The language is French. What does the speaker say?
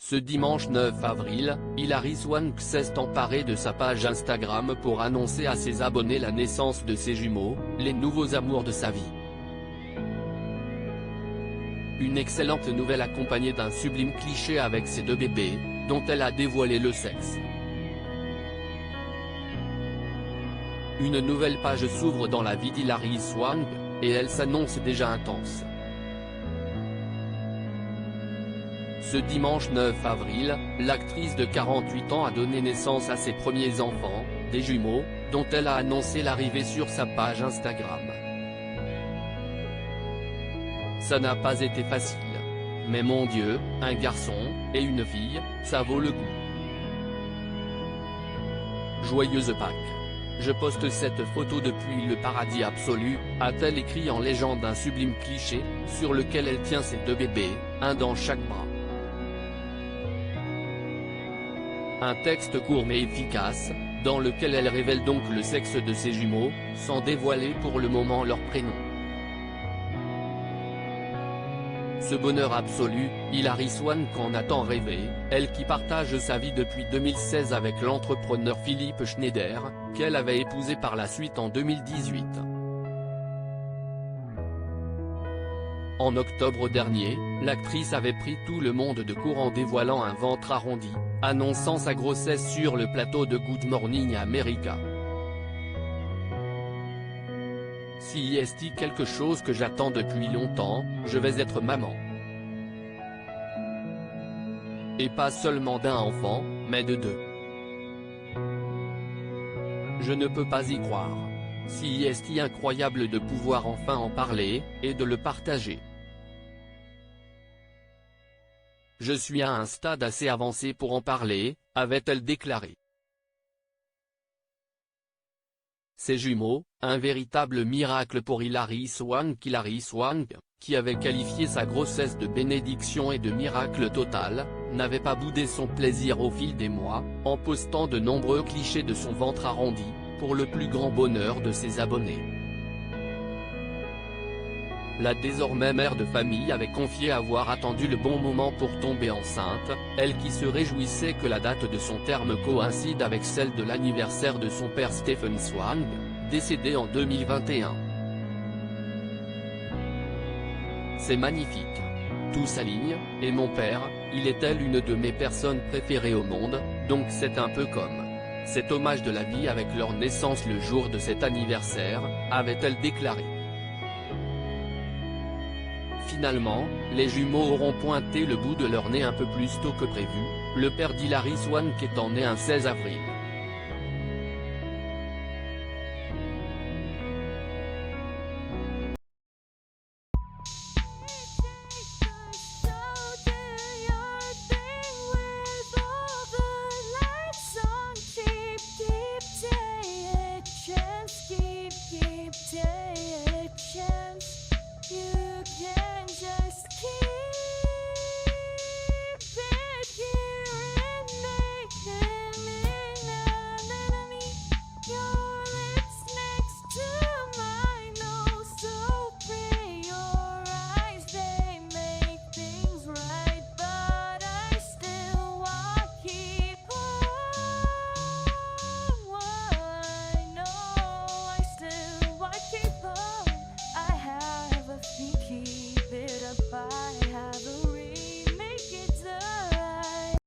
Ce dimanche 9 avril, Hilary Swank s'est emparée de sa page Instagram pour annoncer à ses abonnés la naissance de ses jumeaux, les nouveaux amours de sa vie. Une excellente nouvelle accompagnée d'un sublime cliché avec ses deux bébés, dont elle a dévoilé le sexe. Une nouvelle page s'ouvre dans la vie d'Hilary Swank, et elle s'annonce déjà intense. Ce dimanche 9 avril, l'actrice de 48 ans a donné naissance à ses premiers enfants, des jumeaux, dont elle a annoncé l'arrivée sur sa page Instagram. Ça n'a pas été facile. Mais mon Dieu, un garçon, et une fille, ça vaut le coup. Joyeuse Pâques. Je poste cette photo depuis le paradis absolu, a-t-elle écrit en légende d'un sublime cliché, sur lequel elle tient ses deux bébés, un dans chaque bras. Un texte court mais efficace, dans lequel elle révèle donc le sexe de ses jumeaux, sans dévoiler pour le moment leur prénom. Ce bonheur absolu, Hilary Swank en a tant rêvé, elle qui partage sa vie depuis 2016 avec l'entrepreneur Philippe Schneider, qu'elle avait épousé par la suite en 2018. En octobre dernier, l'actrice avait pris tout le monde de court en dévoilant un ventre arrondi, annonçant sa grossesse sur le plateau de Good Morning America. Si y est quelque chose que j'attends depuis longtemps, je vais être maman. Et pas seulement d'un enfant, mais de deux. Je ne peux pas y croire. Si y est incroyable de pouvoir enfin en parler, et de le partager. Je suis à un stade assez avancé pour en parler, avait-elle déclaré. Ces jumeaux, un véritable miracle pour Hilary Swank, qui avait qualifié sa grossesse de bénédiction et de miracle total, n'avait pas boudé son plaisir au fil des mois, en postant de nombreux clichés de son ventre arrondi, pour le plus grand bonheur de ses abonnés. La désormais mère de famille avait confié avoir attendu le bon moment pour tomber enceinte, elle qui se réjouissait que la date de son terme coïncide avec celle de l'anniversaire de son père Stephen Swank, décédé en 2021. C'est magnifique. Tout s'aligne, et mon père, il est l'une de mes personnes préférées au monde, donc c'est un peu comme cet hommage de la vie avec leur naissance le jour de cet anniversaire, avait-elle déclaré. Finalement, les jumeaux auront pointé le bout de leur nez un peu plus tôt que prévu, le père d'Hilary Swank étant né un 16 avril.